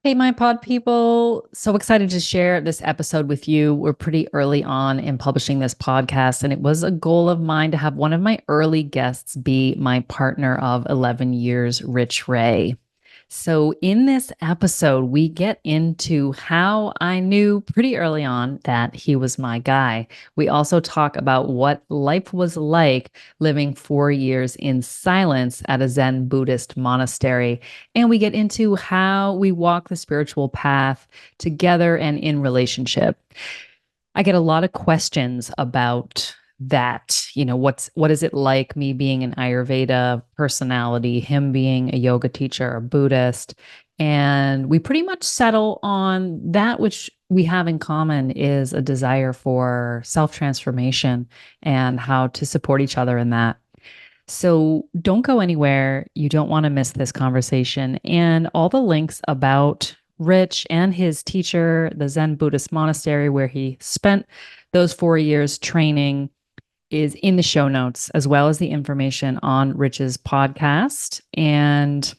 Hey, my pod people. So excited to share this episode with you. We're pretty early on in publishing this podcast, and it was a goal of mine to have one of my early guests be my partner of 11 years, Rich Ray. So, in this episode, we get into how I knew pretty early on that he was my guy. We also talk about what life was like living 4 years in silence at a Zen Buddhist monastery. And we get into how we walk the spiritual path together and in relationship. I get a lot of questions about that. What is it like me being an Ayurveda personality, him being a yoga teacher, a Buddhist? And we pretty much settle on that which we have in common is a desire for self-transformation and how to support each other in that. So don't go anywhere. You don't want to miss this conversation. And all the links about Rich and his teacher, the Zen Buddhist monastery where he spent those 4 years training, is in the show notes, as well as the information on Rich's podcast and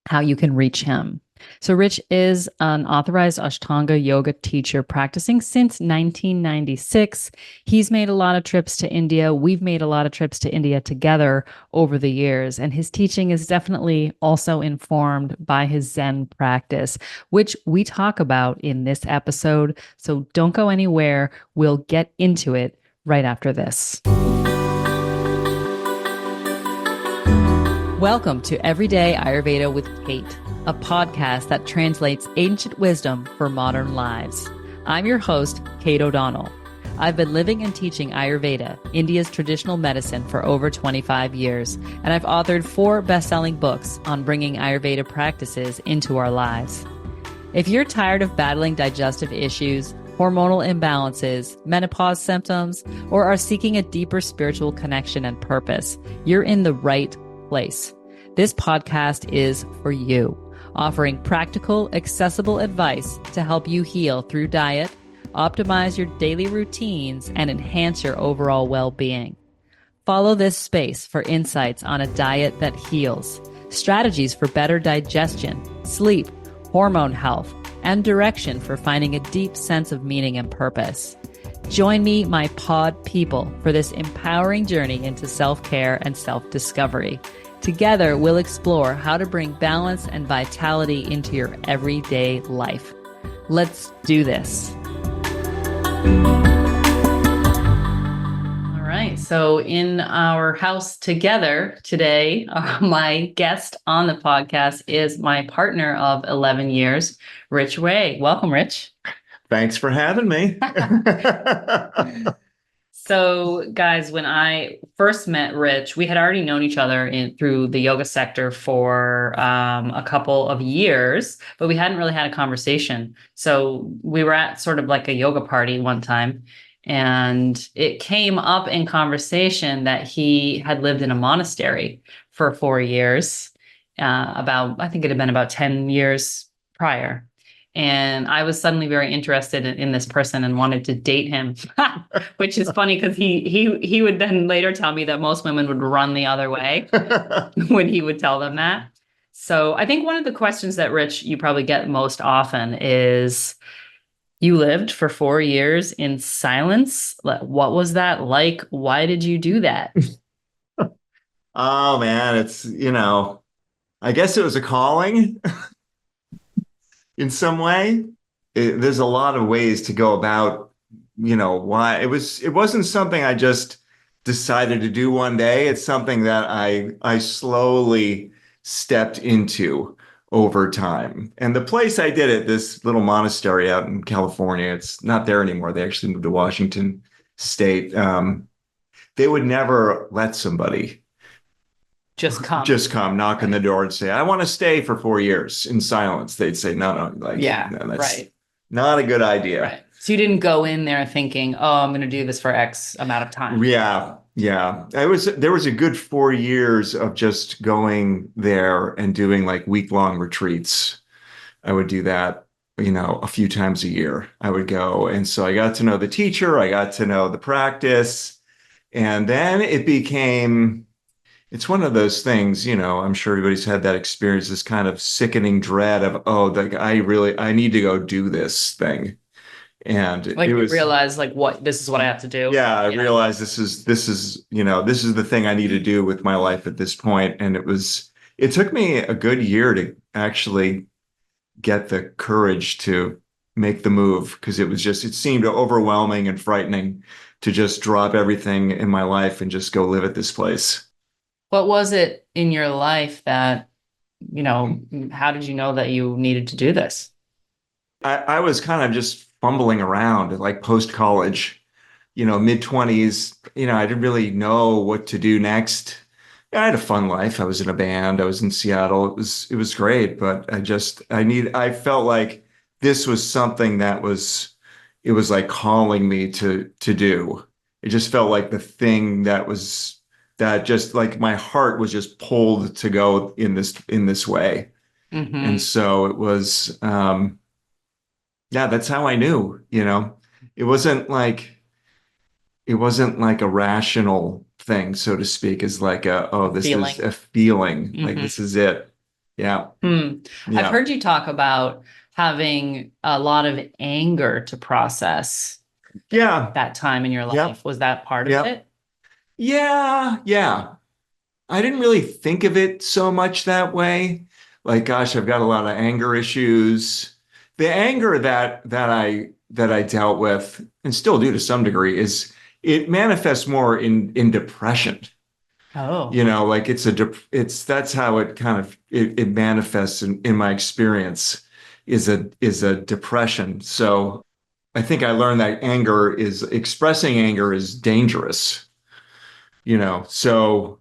how you can reach him. So Rich is an authorized Ashtanga yoga teacher practicing since 1996. He's made a lot of trips to India. We've made a lot of trips to India together over the years. And his teaching is definitely also informed by his Zen practice, which we talk about in this episode. So don't go anywhere. We'll get into it right after this. Welcome to Everyday Ayurveda with Kate, a podcast that translates ancient wisdom for modern lives. I'm your host, Kate O'Donnell. I've been living and teaching Ayurveda, India's traditional medicine, for over 25 years, and I've authored 4 best-selling books on bringing Ayurveda practices into our lives. If you're tired of battling digestive issues, hormonal imbalances, menopause symptoms, or are seeking a deeper spiritual connection and purpose, you're in the right place. This podcast is for you, offering practical, accessible advice to help you heal through diet, optimize your daily routines, and enhance your overall well-being. Follow this space for insights on a diet that heals, strategies for better digestion, sleep, hormone health, and direction for finding a deep sense of meaning and purpose. Join me, my pod people, for this empowering journey into self-care and self-discovery. Together, we'll explore how to bring balance and vitality into your everyday life. Let's do this. All right. So in our house together today, my guest on the podcast is my partner of 11 years, Rich Ray. Welcome, Rich. Thanks for having me. So, guys, when I first met Rich, we had already known each other through the yoga sector for a couple of years, but we hadn't really had a conversation. So we were at sort of like a yoga party one time, and it came up in conversation that he had lived in a monastery for 4 years, I think it had been about 10 years prior. And I was suddenly very interested in this person and wanted to date him, which is funny because he would then later tell me that most women would run the other way when he would tell them that. So I think one of the questions that, Rich, you probably get most often is, you lived for 4 years in silence. What was that like? Why did you do that? Oh, man, I guess it was a calling. In some way, there's a lot of ways to go about, why it wasn't something I just decided to do one day. It's something that I slowly stepped into over time. And the place I did it, this little monastery out in California, it's not there anymore. They actually moved to Washington State. They would never let somebody Just come knock on the door and say, I want to stay for 4 years in silence. They'd say, no, that's right. Not a good idea. Right. So you didn't go in there thinking, oh, I'm going to do this for X amount of time. Yeah. There was a good 4 years of just going there and doing like week-long retreats. I would do that, a few times a year. I would go. And so I got to know the teacher. I got to know the practice. And then it became it's one of those things, I'm sure everybody's had that experience, this kind of sickening dread of, oh, like I need to go do this thing. And it Like you was, realize like what this is what I have to do. yeah, I Yeah. realized this is the thing I need to do with my life at this point. And it took me a good year to actually get the courage to make the move because it seemed overwhelming and frightening to just drop everything in my life and just go live at this place. What was it in your life that, how did you know that you needed to do this? I was kind of just fumbling around like post college, mid 20s. I didn't really know what to do next. I had a fun life. I was in a band. I was in Seattle. It was great, but I felt like this was something it was like calling me to do. It just felt like the thing that just like my heart was just pulled to go in this way. And Hmm. so yeah, that's how I knew. It wasn't like it wasn't like a rational thing, so to speak, is like oh, this is Feeling. a feeling, like Hmm. this is it. Yeah. Hmm. I've Yeah. heard you talk about having a lot of anger to process Yeah. that time in your Yep. life. Was that part of Yep. it? Yeah. Yeah. I didn't really think of it so much that way. Like, gosh, I've got a lot of anger issues. The anger that I dealt with and still do to some degree is it manifests more in depression. Oh. Like that's how it kind of it manifests in my experience is a depression. So I think I learned that expressing anger is dangerous. So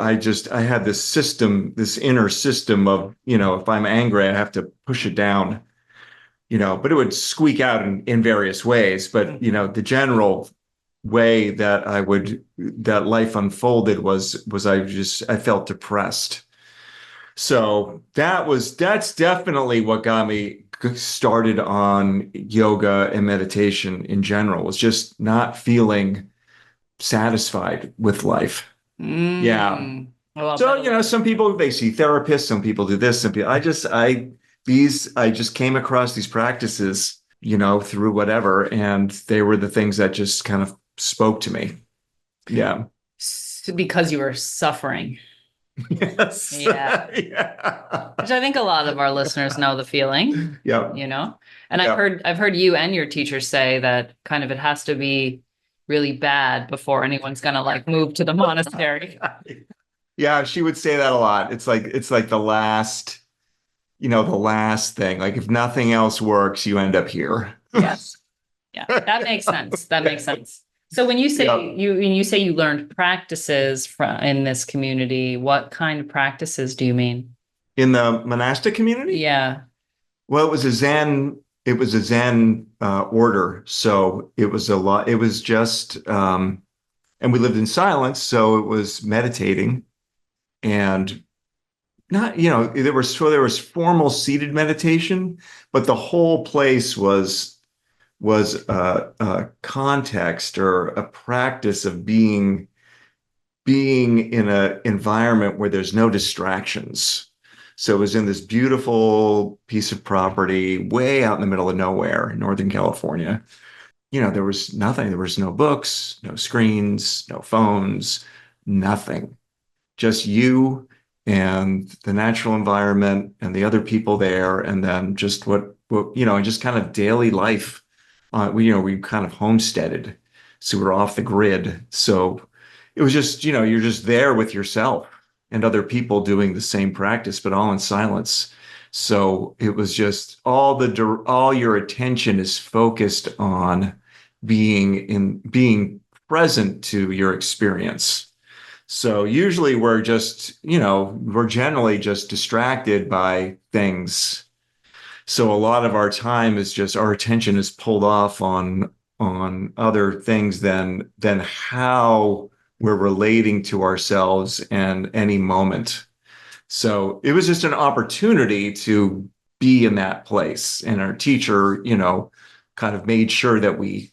I had this inner system of, if I'm angry, I have to push it down, but it would squeak out in various ways. But, Mhm. the general way that life unfolded was I felt depressed. So that's definitely what got me started on yoga and meditation in general, was just not feeling satisfied with life. Yeah. Well, I'll So, bet a lot. some people they see therapists, some people do this, some people I just came across these practices, through whatever, and they were the things that just kind of spoke to me. Yeah. Because you were suffering. Yes. Yeah. Yeah. Which I think a lot of our listeners know the feeling, Yep. you know. And I've Yep. heard I've heard you and your teacher say that kind of it has to be really bad before anyone's gonna like move to the monastery. Yeah, she would say that a lot. It's like the last thing. Like if nothing else works, you end up here. Yes. Yeah. That makes sense. That makes sense. So Yep. when you say you learned practices from in this community, what kind of practices do you mean? In the monastic community? Yeah. Well, it was a Zen order. So it was a lot, it was just and we lived in silence, so it was meditating and not, there was formal seated meditation, but the whole place was a context or a practice of being in an environment where there's no distractions. So it was in this beautiful piece of property way out in the middle of nowhere in Northern California. There was nothing. There was no books, no screens, no phones, nothing. Just you and the natural environment and the other people there, and then just and just kind of daily life. We kind of homesteaded, so we're off the grid. So it was just, you're just there with yourself and other people doing the same practice, but all in silence. So it was just all your attention is focused on being present to your experience. So usually we're generally just distracted by things. So a lot of our time is just our attention is pulled off on other things than how we're relating to ourselves and any moment. So it was just an opportunity to be in that place. And our teacher, kind of made sure that we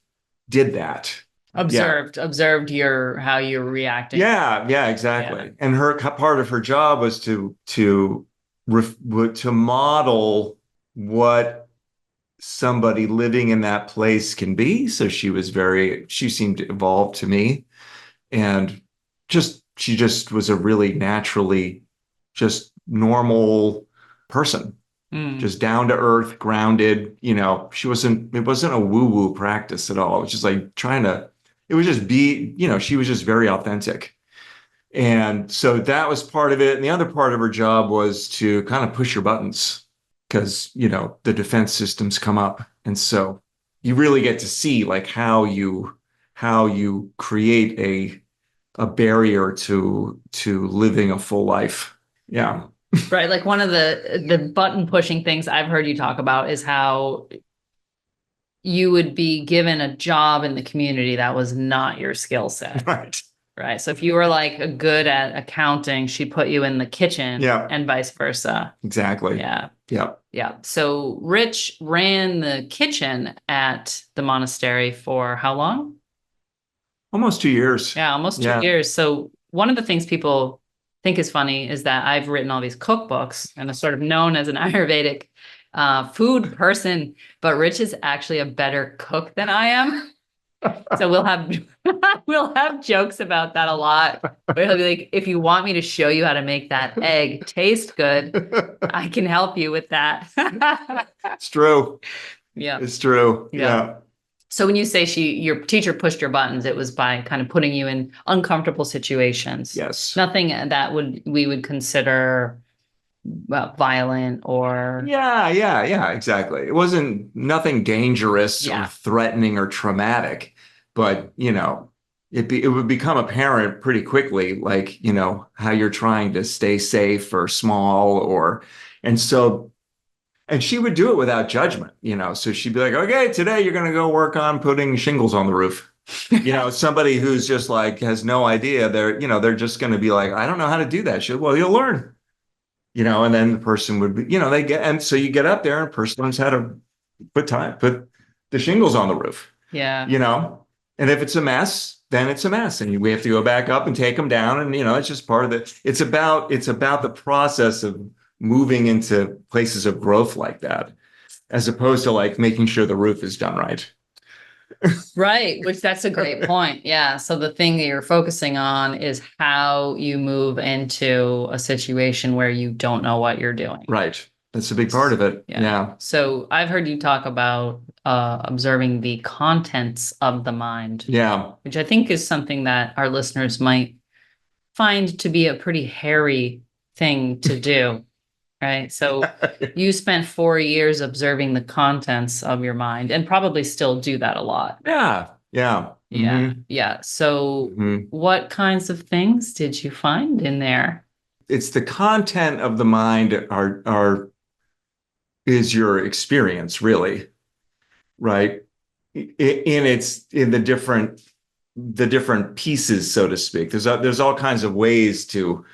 did that. Yeah. Observed your how you're reacting. Yeah, Yeah. exactly. And her part of her job was to model what somebody living in that place can be. So she seemed evolved to me, and she just was a really naturally just normal person, Mm. just down to earth, grounded. It wasn't a woo-woo practice at all. It was just like it was just she was just very authentic. And so that was part of it. And the other part of her job was to kind of push your buttons because, the defense systems come up. And so you really get to see like how you create a barrier to living a full life. Yeah. Right. Like one of the button pushing things I've heard you talk about is how you would be given a job in the community that was not your skill set. Right. Right. So if you were like good at accounting, she'd put you in the kitchen Yeah. and vice versa. Exactly. Yeah. Yeah. Yeah. So Rich ran the kitchen at the monastery for how long? Almost 2 years. Yeah, almost two Yeah. years. So one of the things people think is funny is that I've written all these cookbooks and are sort of known as an Ayurvedic food person, but Rich is actually a better cook than I am. So we'll have we'll have jokes about that a lot. Where he'll be like, if you want me to show you how to make that egg taste good, I can help you with that. It's true. Yeah. It's true. Yeah. Yeah. So when you say your teacher pushed your buttons, it was by kind of putting you in uncomfortable situations. Yes. Nothing that we would consider violent or Yeah, exactly. It wasn't nothing dangerous or yeah. threatening or traumatic, but it would become apparent pretty quickly, like, how you're trying to stay safe or small and so, and she would do it without judgment, so she'd be like, okay, today you're going to go work on putting shingles on the roof. Somebody who's just like has no idea, they're just going to be like, I don't know how to do that shit. Well, you'll learn. And then the person would be, and so you get up there and the person learns how to put the shingles on the roof, Yeah. and if it's a mess, then it's a mess and we have to go back up and take them down. And, it's just part of it. It's about the process of moving into places of growth like that, as opposed to like making sure the roof is done right. Right, which that's a great point. Yeah. So the thing that you're focusing on is how you move into a situation where you don't know what you're doing. Right. That's a big part of it. Yeah. So I've heard you talk about observing the contents of the mind. Yeah. Which I think is something that our listeners might find to be a pretty hairy thing to do. Right. So you spent 4 years observing the contents of your mind and probably still do that a lot. Yeah. Yeah. Yeah. Mm-hmm. Yeah. So Mm-hmm. what kinds of things did you find in there? It's the content of the mind is your experience, really, right? In the different pieces, so to speak. There's all kinds of ways to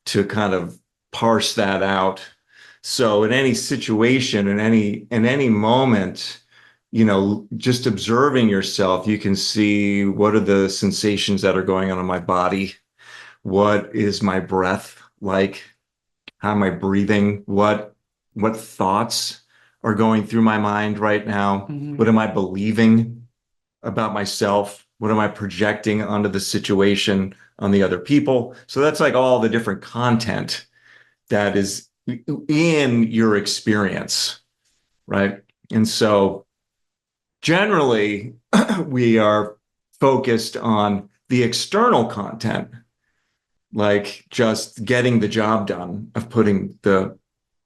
kind of parse that out. So in any situation, in any moment, just observing yourself, you can see what are the sensations that are going on in my body. What is my breath like? How am I breathing? What thoughts are going through my mind right now? Mhm. What am I believing about myself? What am I projecting onto the situation, on the other people? So that's like all the different content that is in your experience, right? And so generally, we are focused on the external content, like just getting the job done of putting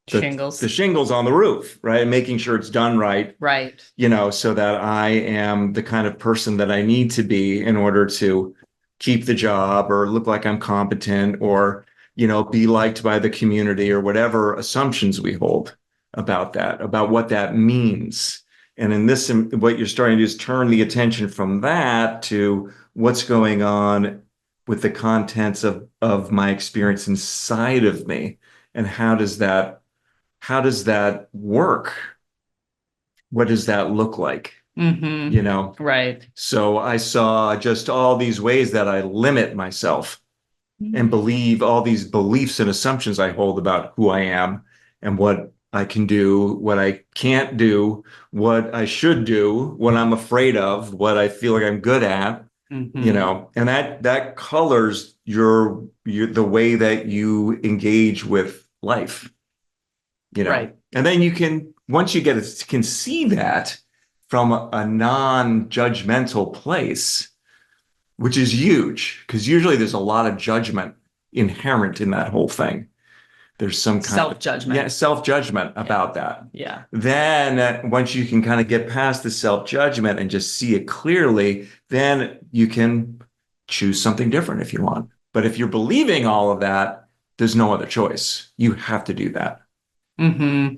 Shingles. the shingles on the roof, right? And making sure it's done right, Right. so that I am the kind of person that I need to be in order to keep the job or look like I'm competent or, be liked by the community or whatever assumptions we hold about what that means. And in this, what you're starting to do is turn the attention from that to what's going on with the contents of my experience inside of me. And how does that work? What does that look like? you know? Right. So I saw just all these ways that I limit myself and believe all these beliefs and assumptions I hold about who I am and what I can do, what I can't do, what I should do, what I'm afraid of, what I feel like I'm good at, and that colors your the way that you engage with life, Right. And then you can once you can see that from a non-judgmental place, which is huge because usually there's a lot of judgment inherent in that whole thing. There's some kind of Self-judgment. self-judgment about that. Yeah. Then once you can kind of get past the self-judgment and just see it clearly, then you can choose something different if you want. But if you're believing all of that, there's no other choice. You have to do that. Mm-hmm.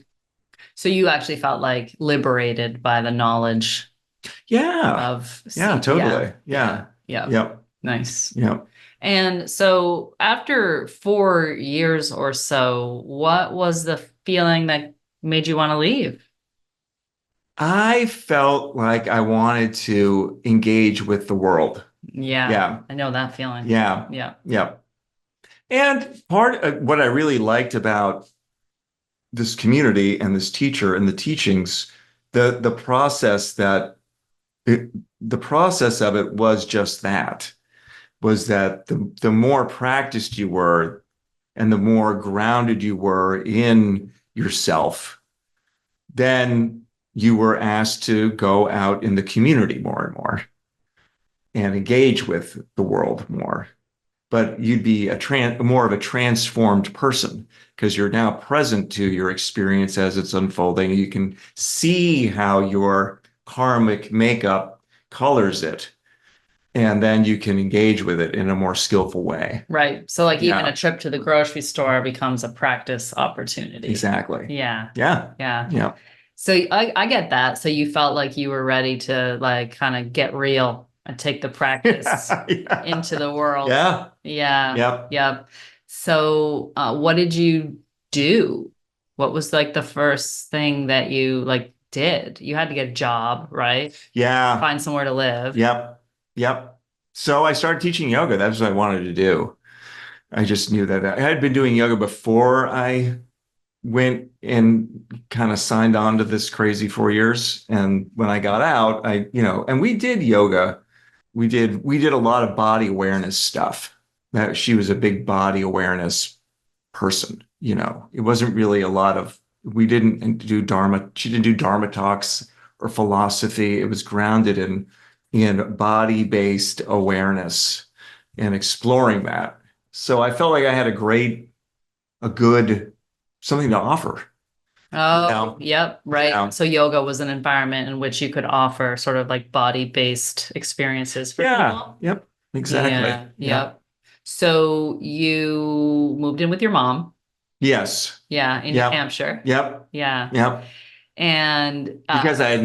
So you actually felt like liberated by the knowledge Yeah. of Yeah, totally. yeah, Yeah. yeah. Yep. Nice. Yep. And so after 4 years or so, what was the feeling that made you want to leave? I felt like I wanted to engage with the world. Yeah, Yeah. I know that feeling. Yeah. Yeah. Yeah. And part of what I really liked about this community and this teacher and the teachings, the process the process of it was just that, was that the more practiced you were and the more grounded you were in yourself, then you were asked to go out in the community more and more and engage with the world more. But you'd be more of a transformed person because you're now present to your experience as it's unfolding. You can see how your karmic makeup colors it, and then you can engage with it in a more skillful way. Right. So like even Yeah, a trip to the grocery store becomes a practice opportunity. exactly. Yeah. Yeah, Yeah. yeah, So I get that. So you felt like you were ready to like kind of get real and take the practice yeah, into the world. yeah, Yeah. yep, Yep. So what did you do? What was like the first thing that you like did? You had to get a job, right? yeah, Find somewhere to live. yep, yep. So I started teaching yoga. That's what I wanted to do. I just knew that I had been doing yoga before I went and kind of signed on to this crazy 4 years. And when I got out, and we did yoga. We did a lot of body awareness stuff. That she was a big body awareness person. It wasn't really a lot of, we didn't do Dharma. She didn't do Dharma talks or philosophy. It was grounded in body-based awareness and exploring that. So I felt like I had a good something to offer. Oh, yep, right. Yeah. So yoga was an environment in which you could offer sort of like body-based experiences for Yeah. people. Yep. Exactly. Yeah, Yeah. yep. So you moved in with your mom, Yes. yeah, in New Yep. Hampshire. Yep. Yeah. Yep. And Because I had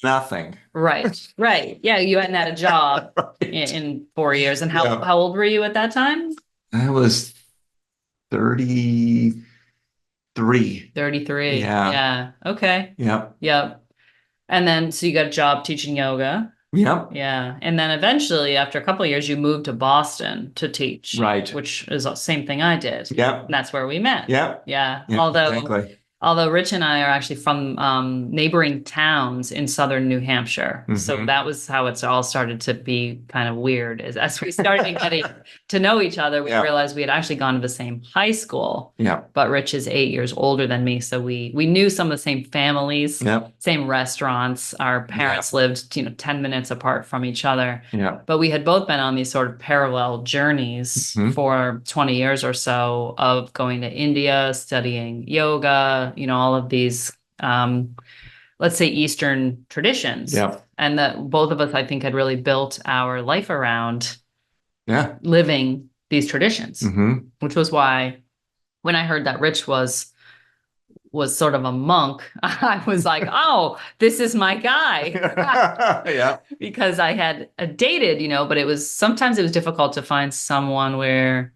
nothing. right, right. Yeah, you hadn't had a job Right. in 4 years. And Yeah. how old were you at that time? I was 33. 33. Yeah. Yeah. Okay. Yep. Yep. And then so you got a job teaching yoga. Yep. Yeah. And then eventually, after a couple of years, you moved to Boston to teach, Right. which is the same thing I did. Yep. And that's where we met. Yep. Yeah. Yep. Exactly. Although Rich and I are actually from neighboring towns in southern New Hampshire. So that was how it's all started to be kind of weird. As we started getting to know each other, we realized we had actually gone to the same high school. Yeah. But Rich is 8 years older than me. So we knew some of the same families, same restaurants. Our parents lived, 10 minutes apart from each other. Yeah. But we had both been on these sort of parallel journeys for 20 years or so of going to India, studying yoga, all of these, let's say, Eastern traditions. Yeah. And that both of us, I think, had really built our life around living these traditions, which was why when I heard that Rich was sort of a monk, I was like, oh, this is my guy. Yeah. Because I had dated, but sometimes it was difficult to find someone where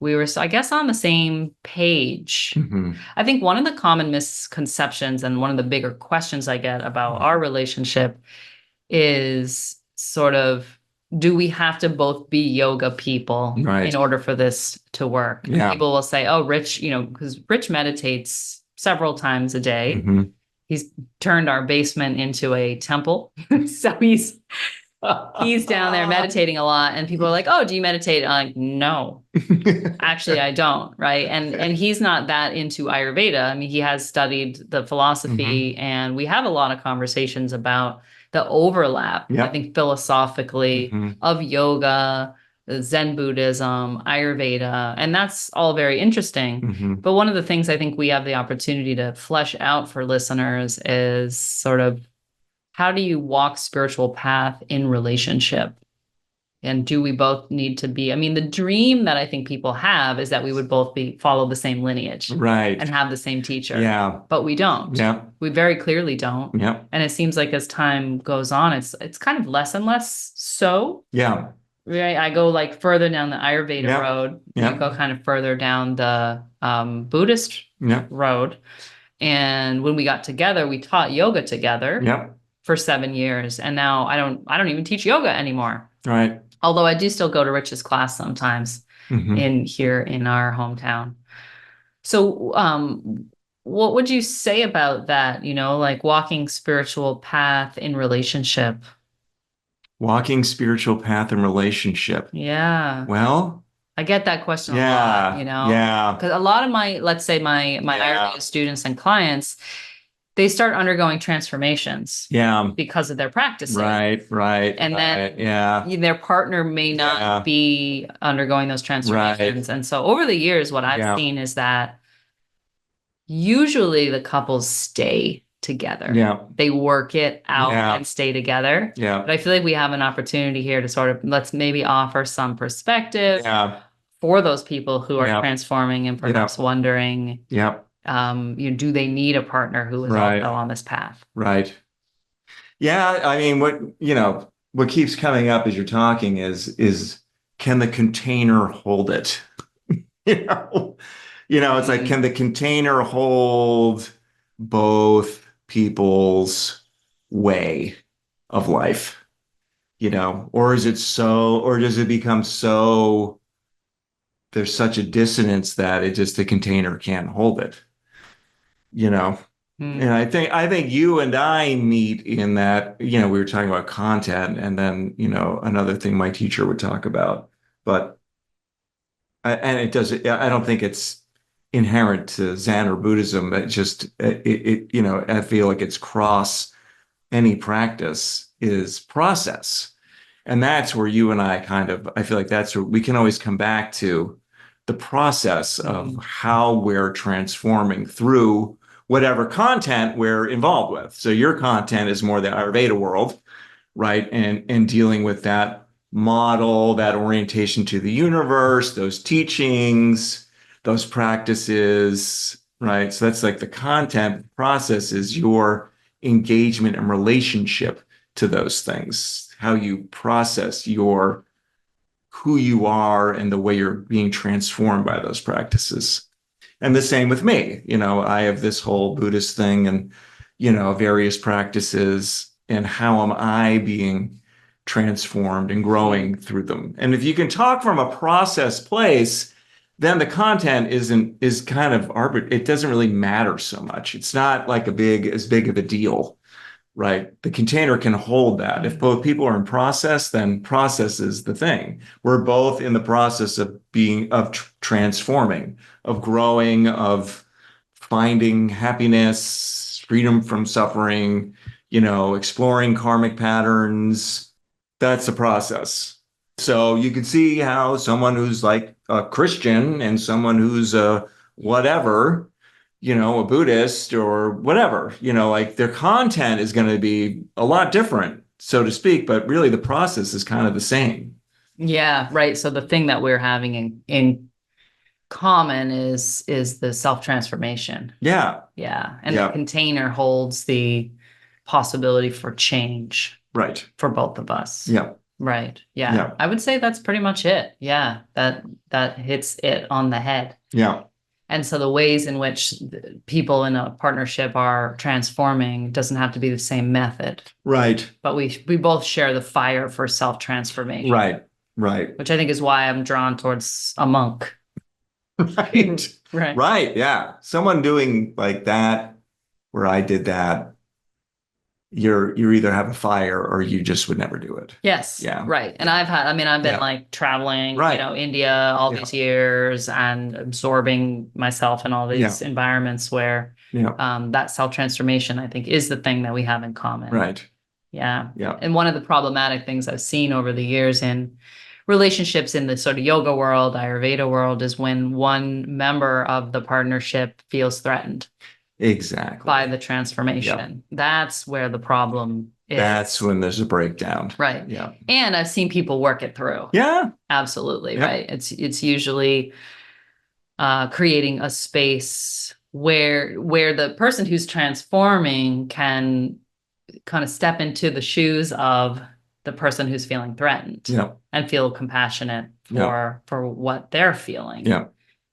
we were, I guess, on the same page. I think one of the common misconceptions and one of the bigger questions I get about our relationship is sort of, do we have to both be yoga people Right. in order for this to work? Yeah. People will say, oh, Rich, because Rich meditates several times a day. Hmm. He's turned our basement into a temple. So he's down there meditating a lot, and people are like, oh, do you meditate? I'm like, no, actually I don't. Right. And he's not that into Ayurveda. I mean, he has studied the philosophy, and we have a lot of conversations about the overlap, I Yep. think, philosophically, Hmm. of yoga, Zen Buddhism, Ayurveda, and that's all very interesting. Hmm. But one of the things I think we have the opportunity to flesh out for listeners is sort of, how do you walk spiritual path in relationship? And do we both need to be? I mean, the dream that I think people have is that we would both follow the same lineage Right. and have the same teacher. Yeah. But we don't. Yeah. We very clearly don't. Yeah. And it seems like as time goes on, it's kind of less and less so. Yeah. Right. I go like further down the Ayurveda Yeah. road. Yeah. You go kind of further down the Buddhist Yeah. road. And when we got together, we taught yoga together. Yeah. For 7 years, and now I don't even teach yoga anymore. Right. Although I do still go to Rich's class sometimes in our hometown. So, what would you say about that? Like walking spiritual path in relationship. Walking spiritual path and relationship. Yeah. Well, I get that question a yeah. lot, Yeah. because a lot of let's say my Ayurveda students and clients, they start undergoing transformations. Yeah. Because of their practicing. Right. Right. And then yeah. their partner may not be undergoing those transformations. Right. And so over the years, what I've seen is that usually the couples stay together. Yeah. They work it out and stay together. Yeah. But I feel like we have an opportunity here to sort of, let's maybe offer some perspective for those people who are transforming and perhaps wondering, do they need a partner who is also on this path? Right. Yeah. I mean, what keeps coming up as you're talking is can the container hold it? you know, it's like, can the container hold both people's way of life? Or does it become so, there's such a dissonance that the container can't hold it? And I think you and I meet in that, we were talking about content, and then, another thing my teacher would talk about, but I don't think it's inherent to Zen or Buddhism. I feel like it's cross any practice is process. And that's where you and I I feel like that's where we can always come back to the process of how we're transforming through whatever content we're involved with. So your content is more the Ayurveda world, right? And dealing with that model, that orientation to the universe, those teachings, those practices, right? So that's like the content. Process is your engagement and relationship to those things, how you process who you are and the way you're being transformed by those practices. And the same with me. I have this whole Buddhist thing and, various practices, and how am I being transformed and growing through them? And if you can talk from a process place, then the content is kind of it doesn't really matter so much. It's not like as big of a deal, right? The container can hold that. If both people are in process, then process is the thing. We're both in the process of transforming, of growing, of finding happiness, freedom from suffering, exploring karmic patterns. That's the process. So you can see how someone who's like a Christian and someone who's a whatever, a Buddhist or whatever, like their content is going to be a lot different, so to speak, but really the process is kind of the same. Yeah, right. So the thing that we're having in common is the self-transformation. Yeah. Yeah. And the container holds the possibility for change. Right. For both of us. Yeah. Right. Yeah. I would say that's pretty much it. Yeah. That hits it on the head. Yeah. And so the ways in which people in a partnership are transforming doesn't have to be the same method. Right. But we both share the fire for self-transformation. Right. Right. Which I think is why I'm drawn towards a monk. Right. Right. Right. Yeah. Someone doing like that, where I did that, you either have a fire or you just would never do it. Yes. Yeah. Right. And I've been Yeah. like traveling, Right. India all Yeah. these years and absorbing myself in all these environments where that self-transformation, I think, is the thing that we have in common. Right. Yeah. Yeah. And one of the problematic things I've seen over the years in relationships in the sort of yoga world, Ayurveda world, is when one member of the partnership feels threatened. Exactly. By the transformation. Yep. That's where the problem is. That's when there's a breakdown. Right. Yeah. And I've seen people work it through. Yeah. Absolutely. Yep. Right. It's usually creating a space where the person who's transforming can kind of step into the shoes of the person who's feeling threatened. Yeah. And feel compassionate for what they're feeling. Yeah.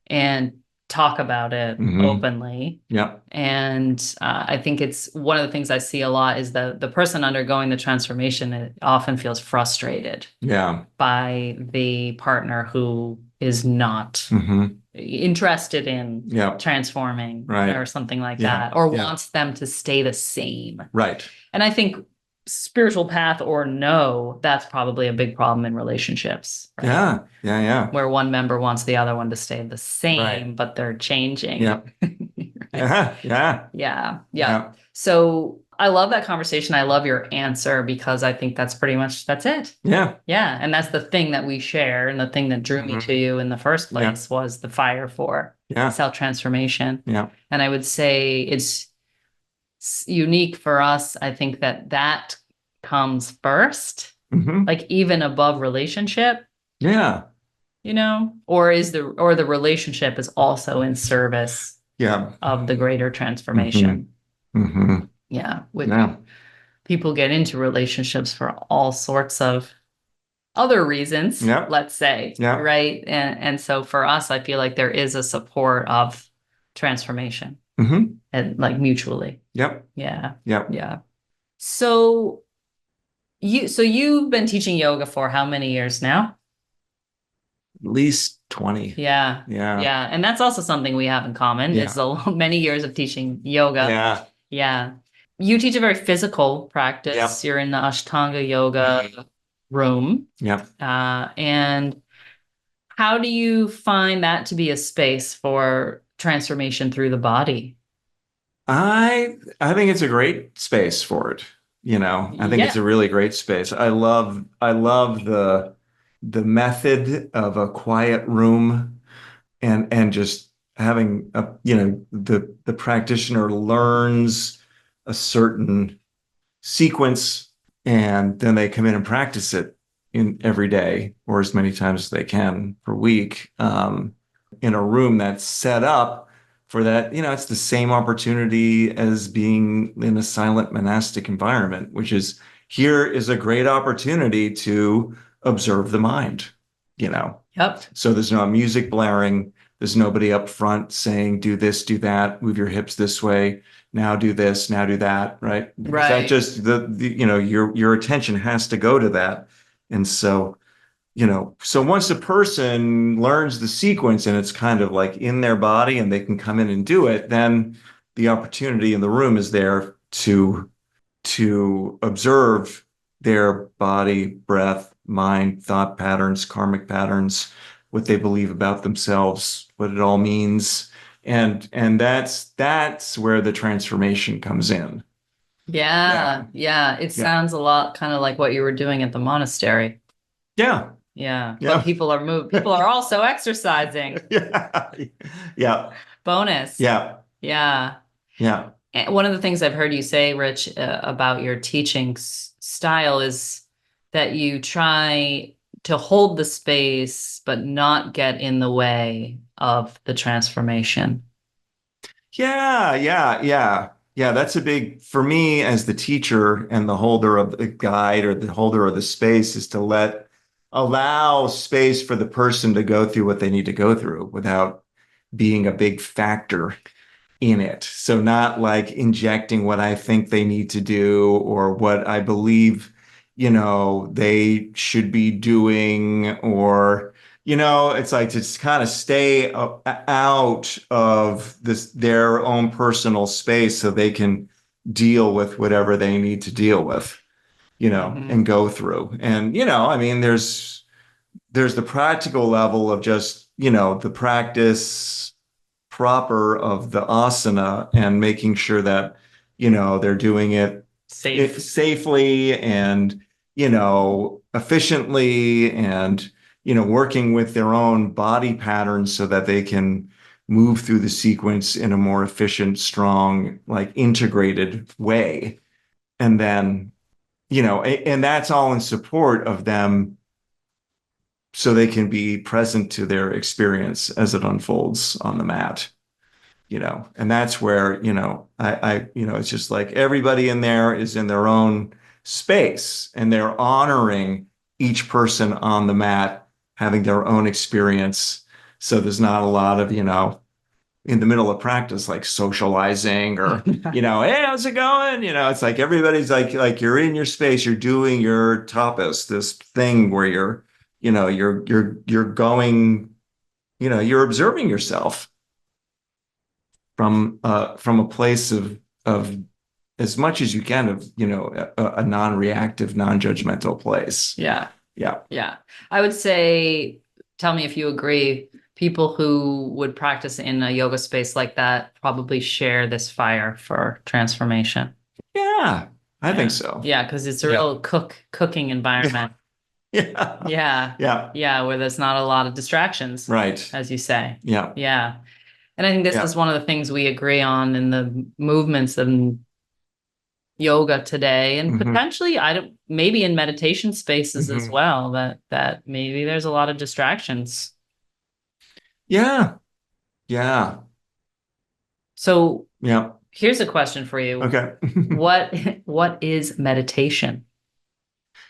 And talk about it openly. Yeah. And I think it's one of the things I see a lot is the person undergoing the transformation, it often feels frustrated by the partner who is not interested in transforming or something like that, or wants them to stay the same. Right. And I think spiritual path or no, that's probably a big problem in relationships. Right? Yeah. Where one member wants the other one to stay the same, but they're changing. Yeah. Yeah. So I love that conversation. I love your answer because I think that's it. Yeah. And that's the thing that we share. And the thing that drew me to you in the first place was the fire for self-transformation. Yeah. And I would say it's unique for us. I think that comes first, like even above relationship. Yeah. Or the relationship is also in service of the greater transformation. Yeah. People get into relationships for all sorts of other reasons, let's say. Right. And so for us, I feel like there is a support of transformation and like mutually. Yeah. So you've been teaching yoga for how many years now? At least 20. Yeah. And that's also something we have in common. It's many years of teaching yoga. Yeah. You teach a very physical practice. You're in the Ashtanga yoga room. And how do you find that to be a space for transformation through the body? I think it's a great space for it. I think it's a really great space. I love the method of a quiet room and just having the practitioner learns a certain sequence and then they come in and practice it in every day or as many times as they can per week in a room that's set up for that. It's the same opportunity as being in a silent monastic environment, which is here is a great opportunity to observe the mind, So there's no music blaring. There's nobody up front saying, do this, do that, move your hips this way. Now do this, now do that. Right. That just your attention has to go to that. And so, so once a person learns the sequence and it's kind of like in their body and they can come in and do it, then the opportunity in the room is there to observe their body, breath, mind, thought patterns, karmic patterns, what they believe about themselves, what it all means. And that's where the transformation comes in. Yeah. It sounds a lot kind of like what you were doing at the monastery. Yeah. But people are also exercising. Bonus. Yeah. And one of the things I've heard you say, Rich, about your teaching style is that you try to hold the space, but not get in the way of the transformation. Yeah. That's a big, for me as the teacher and the holder of the guide or the holder of the space is to allow space for the person to go through what they need to go through without being a big factor in it. So not like injecting what I think they need to do or what I believe, they should be doing, or, it's like to just kind of stay out of their own personal space so they can deal with whatever they need to deal with, Hmm. and go through. And, I mean, there's the practical level of just, the practice proper of the asana and making sure that, they're doing it Safe. safely and, efficiently and, working with their own body patterns so that they can move through the sequence in a more efficient, strong, like integrated way. And then, and that's all in support of them so they can be present to their experience as it unfolds on the mat, and that's where, it's just like everybody in there is in their own space and they're honoring each person on the mat having their own experience. So there's not a lot of, in the middle of practice, like socializing or, hey, how's it going? It's like everybody's like you're in your space, you're doing your tapas, this thing where you're going, you're observing yourself from a place of as much as you can of, a non-reactive, non-judgmental place. Yeah. Yeah. Yeah. I would say, tell me if you agree, people who would practice in a yoga space like that probably share this fire for transformation. Yeah. I think Yeah. so. Yeah, because it's a Yeah. real cooking environment. Yeah. Yeah. Yeah. Yeah, where there's not a lot of distractions, Right. as you say. Yeah. Yeah. And I think this Yeah. is one of the things we agree on in the movements of yoga today, and Hmm. potentially I don't, maybe in meditation spaces as Hmm. well, that maybe there's a lot of distractions. Yeah. Yeah. So Yeah. here's a question for you. Okay. What what is meditation?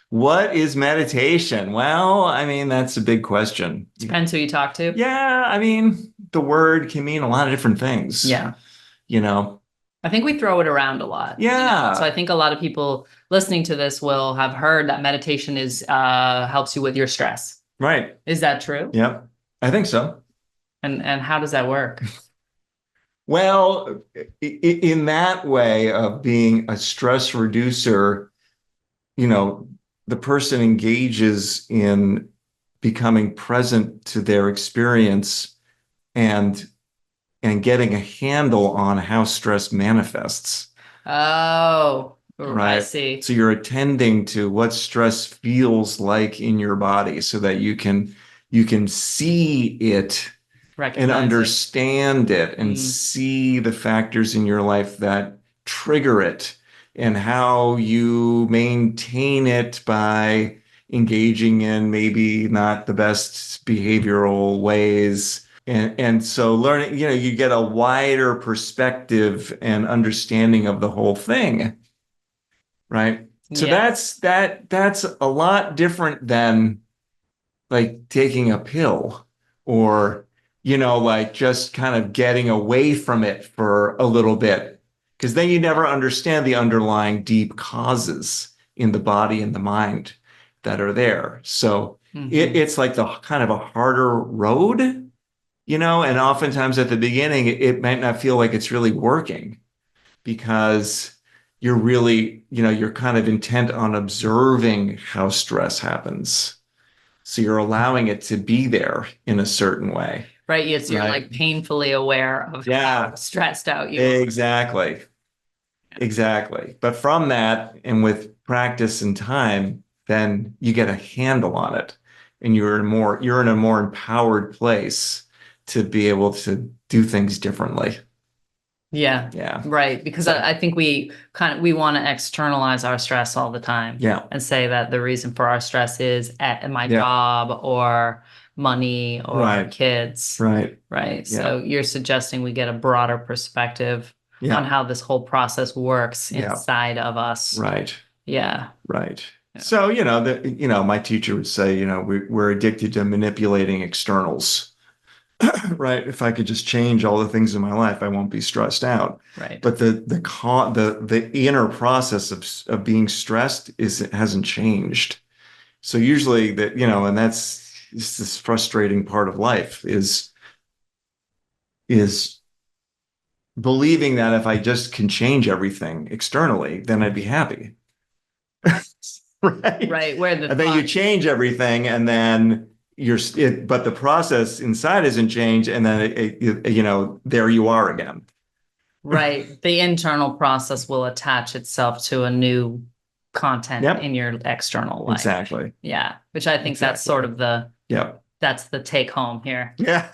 What is meditation? Well, I mean, that's a big question. Depends who you talk to. Yeah, I mean, the word can mean a lot of different things, Yeah. you know. I think we throw it around a lot, you know. So I Yeah, think a lot of people listening to this will have heard that meditation is helps you with your stress. right. Is that true? Yep. I think so. And how does that work? Well, in that way of being a stress reducer, you know, the person engages in becoming present to their experience and getting a handle on how stress manifests, Oh, I right? see. So you're attending to what stress feels like in your body so that you can see it and Recognize it. understand it and Mm, see the factors in your life that trigger it and how you maintain it by engaging in maybe not the best behavioral ways. And so learning, you get a wider perspective and understanding of the whole thing, right? So yeah. that's a lot different than like taking a pill or, like just kind of getting away from it for a little bit. Because then you never understand the underlying deep causes in the body and the mind that are there. So Hmm. it's like the kind of a harder road, and oftentimes at the beginning, it might not feel like it's really working because you're really, you're kind of intent on observing how stress happens. So you're allowing it to be there in a certain way, Right. Yes, you're right? like painfully aware of how Yeah, stressed out you are. exactly. Exactly. But from that, and with practice and time, then you get a handle on it and you're in a more empowered place to be able to do things differently. Yeah, Yeah. right. Because So, I think we want to externalize our stress all the time yeah. and say that the reason for our stress is at my Yeah. job or money or Right. kids, Right. right? Yeah. So you're suggesting we get a broader perspective on Yeah. how this whole process works Yeah. inside of us. Right. Yeah. Right. Yeah. So, my teacher would say, we're addicted to manipulating externals. right? If I could just change all the things in my life, I won't be stressed out. Right. But the inner process of being stressed hasn't changed. So usually that, and that's this frustrating part of life is believing that if I just can change everything externally, then I'd be happy. Right. Right. Where the And then you thought, change everything and then but the process inside isn't changed. And then there you are again. right. The internal process will attach itself to a new content Yep. in your external life. Exactly. Yeah. Which I think that's Exactly. sort of Yep. that's the take home here. Yeah.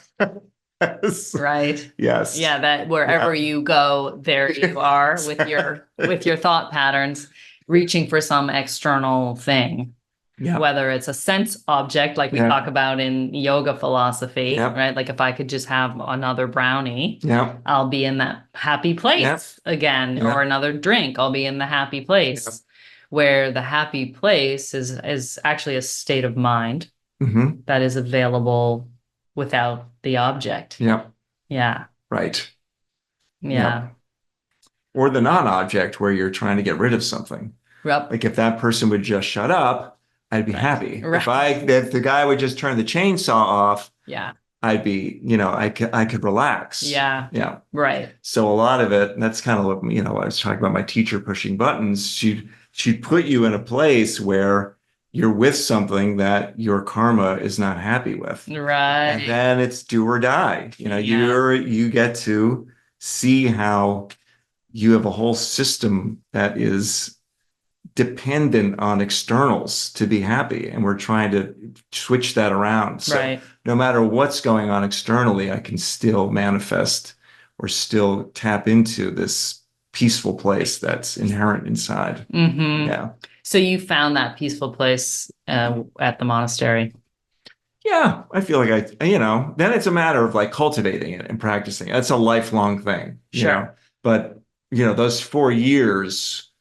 Yes. Right. Yes. Yeah. That wherever Yeah. you go, there you are with your thought patterns, reaching for some external thing. Yeah. Whether it's a sense object, like we Yeah. talk about in yoga philosophy, Yep. right? Like if I could just have another brownie, Yeah. I'll be in that happy place again, Yeah. or another drink, I'll be in the happy place. Yep. Where the happy place is actually a state of mind Mm-hmm. that is available without the object. Yep. Yeah. Right. Yeah. Yep. Or the non-object where you're trying to get rid of something. Yep. Like if that person would just shut up, I'd be Right. happy. Right. If the guy would just turn the chainsaw off, Yeah. I'd be, I could relax. Yeah. Yeah. Right. So a lot of it, and that's kind of what, I was talking about my teacher pushing buttons. She'd put you in a place where you're with something that your karma is not happy with. Right. And then it's do or die. Yeah. You get to see how you have a whole system that is dependent on externals to be happy. And we're trying to switch that around. So Right. no matter what's going on externally, I can still manifest or still tap into this peaceful place that's inherent inside. Mm-hmm. Yeah. So you found that peaceful place at the monastery. Yeah. I feel like then it's a matter of like cultivating it and practicing. That's a lifelong thing, Sure. But, those 4 years,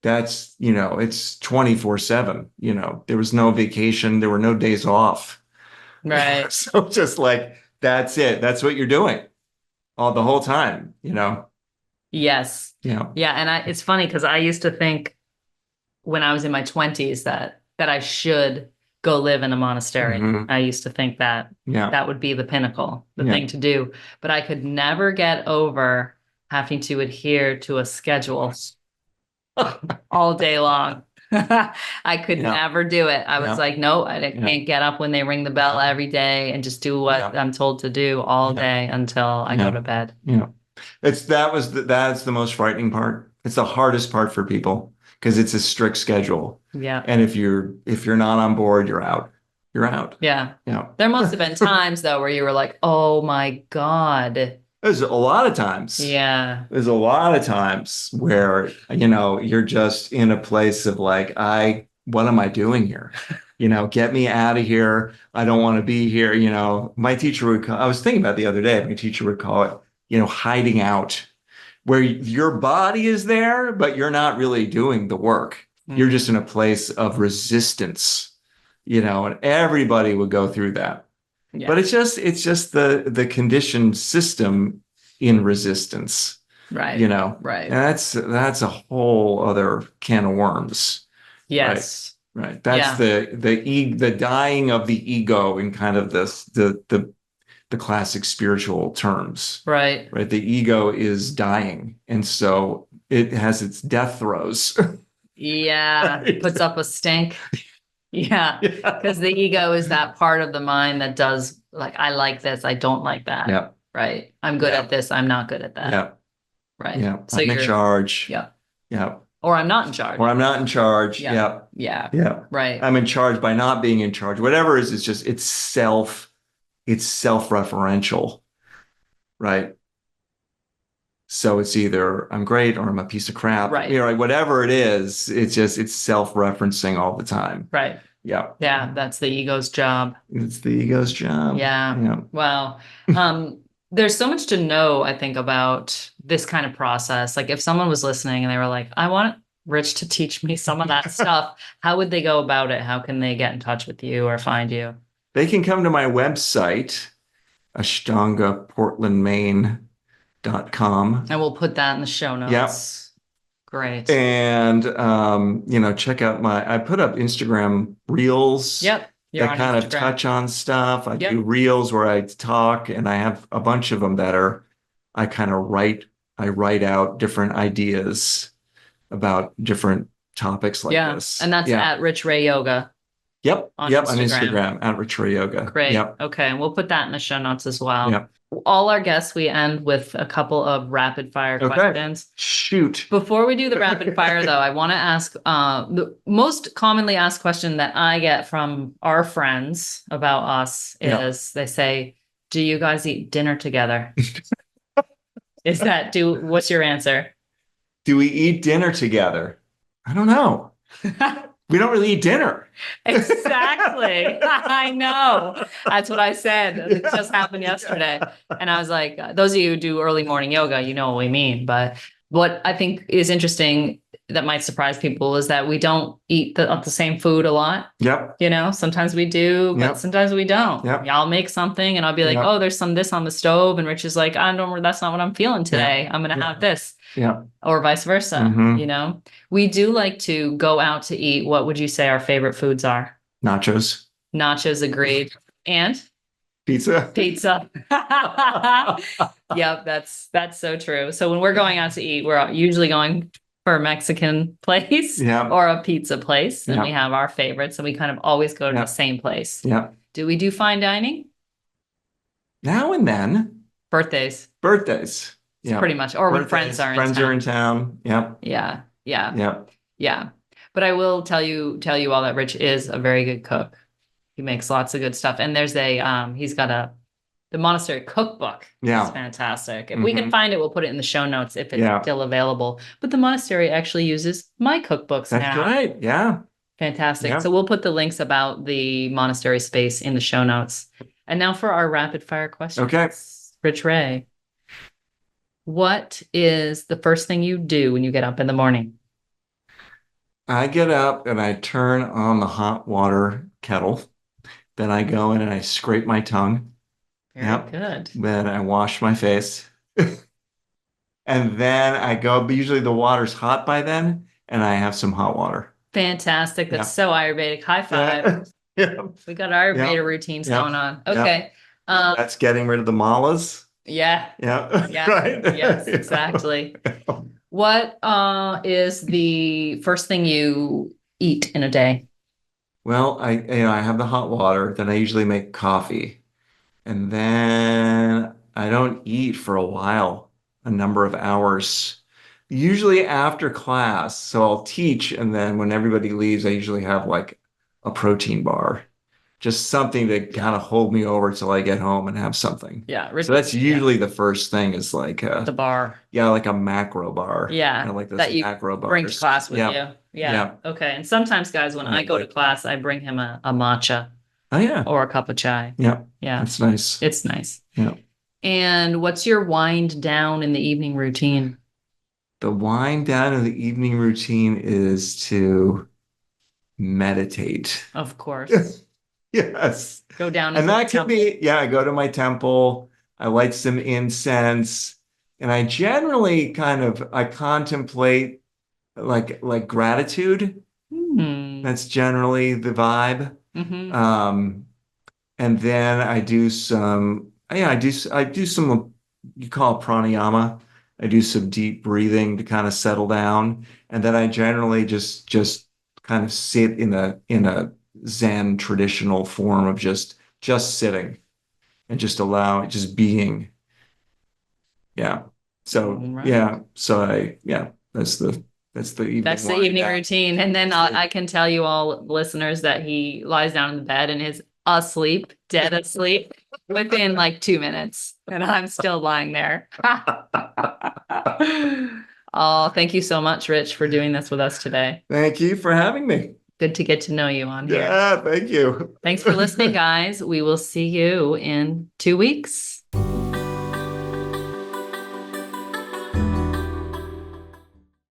that's, it's 24/7, there was no vacation. There were no days off. Right. So just like, that's it. That's what you're doing all the whole time, Yes. Yeah. Yeah. And it's funny because I used to think when I was in my 20s that I should go live in a monastery. Mhm. I used to think that Yeah. that would be the pinnacle, the Yeah. thing to do. But I could never get over having to adhere to a schedule all day long. I could Yeah. never do it. I was Yeah. like, no, I Yeah. can't get up when they ring the bell every day and just do what Yeah. I'm told to do all Yeah. day until I Yeah. go to bed. Yeah. That's the most frightening part. It's the hardest part for people because it's a strict schedule. Yeah. And if you're not on board, you're out. You're out. Yeah. Yeah. There must have been times though where you were like, oh my God. There's a lot of times. Yeah. There's a lot of times where, you're just in a place of like, what am I doing here? Get me out of here. I don't want to be here. My teacher I was thinking about the other day, my teacher would call it, hiding out, where your body is there, but you're not really doing the work. You're just in a place of resistance, and everybody would go through that. Yeah. But it's just the conditioned system in resistance, Right. Right. And that's a whole other can of worms. Yes. Right. That's the dying of the ego in kind of the classic spiritual terms. Right. Right. The ego is dying, and so it has its death throes. Yeah. Right. Puts up a stink. Yeah. Because the ego is that part of the mind that does like, I like this, I don't like that. Yeah. Right. I'm good Yeah. at this, I'm not good at that. Yeah. Right. Yeah. So I'm in charge. Yeah. Yeah. Or I'm not in charge. Or I'm not in charge. Yeah. Yeah. Yeah. Yeah. Right. I'm in charge by not being in charge. Whatever it is, it's self-referential. Right. So it's either I'm great or I'm a piece of crap. Right. Like whatever it is, it's self-referencing all the time. Right. Yeah. Yeah. That's the ego's job. It's the ego's job. Yeah. Yeah. Wow. There's so much to know, I think, about this kind of process. Like if someone was listening and they were like, I want Rich to teach me some of that stuff, how would they go about it? How can they get in touch with you or find you? They can come to my website, ashtangaportlandmaine.com. And we'll put that in the show Yep. notes. Great. And check out I put up Instagram reels Yep. You're that on kind of Instagram. touch on stuff. I Yep. do reels where I talk, and I have a bunch of them that I kind of write out different ideas about different topics like Yeah. this. And that's Yeah. at Rich Ray Yoga Yep. on Yep. On Instagram. Instagram at Retro Yoga. Great. Yep. Okay. And we'll put that in the show notes as well. Yep. All our guests, we end with a couple of rapid fire Okay. questions. Shoot. Before we do the rapid fire, though, I want to ask the most commonly asked question that I get from our friends about us is they say, "Do you guys eat dinner together?" What's your answer? Do we eat dinner together? I don't know. We don't really eat dinner. Exactly. I know. That's what I said. It just happened yesterday. And I was like, those of you who do early morning yoga, you know what we mean. But what I think is interesting that might surprise people is that we don't eat the same food a lot. Yep. Sometimes we do, but sometimes we don't. Yep. Y'all make something and I'll be like, oh, there's some this on the stove. And Rich is like, that's not what I'm feeling today. I'm going to have this. Yeah. Or vice versa. We do like to go out to eat. What would you say our favorite foods are? Nachos. Nachos, agreed. And pizza. Yep, that's so true. So when we're going out to eat, we're usually going for a Mexican place or a pizza place, and we have our favorites, and we kind of always go to the same place. Yeah. Do we do fine dining? Now and then. Birthdays. Pretty much. Or when friends are in town. Friends are in town. Yep. Yeah. Yep. Yeah. But I will tell you all that Rich is a very good cook. He makes lots of good stuff. And there's he's got the Monastery cookbook. Yeah. It's fantastic. If we can find it, we'll put it in the show notes if it's still available. But the Monastery actually uses my cookbooks now. That's right. Yeah. Fantastic. Yeah. So we'll put the links about the Monastery space in the show notes. And now for our rapid fire questions. Okay. Rich Ray, what is the first thing you do when you get up in the morning? I get up and I turn on the hot water kettle. Then I go in and I scrape my tongue. Very good. Then I wash my face. And then I go, but usually the water's hot by then, and I have some hot water. Fantastic. That's so Ayurvedic. High five. We got Ayurveda routines going on. Okay. That's getting rid of the malas. Yeah. Right. Yes, exactly. What is the first thing you eat in a day? Well, I have the hot water, then I usually make coffee. And then I don't eat for a while, a number of hours, usually after class. So I'll teach, and then when everybody leaves, I usually have like a protein bar, just something to kind of hold me over till I get home and have something. Yeah. So that's usually the first thing is like the bar. Yeah, like a macro bar. Yeah. Kind of like those that you macro bars. Bring to class with you. Yeah. Okay. And sometimes, guys, when I go to class, I bring him a matcha. Oh, yeah. Or a cup of chai. Yeah. Yeah. That's nice. It's nice. Yeah. And what's your wind down in the evening routine? The wind down in the evening routine is to meditate. Of course. Yes. Go down. And that could be, I go to my temple. I light some incense. And I generally I contemplate like gratitude. Mm-hmm. That's generally the vibe. Mm-hmm. And then I do some, I do some, you call it pranayama. I do some deep breathing to kind of settle down. And then I generally just kind of sit in a Zen traditional form of just sitting and just being. Yeah. So, right. So that's the evening routine. And then I can tell you all listeners that he lies down in the bed and is asleep, dead asleep within like 2 minutes. And I'm still lying there. Oh, thank you so much, Rich, for doing this with us today. Thank you for having me. Good to get to know you on here. Yeah, thank you. Thanks for listening, guys. We will see you in 2 weeks.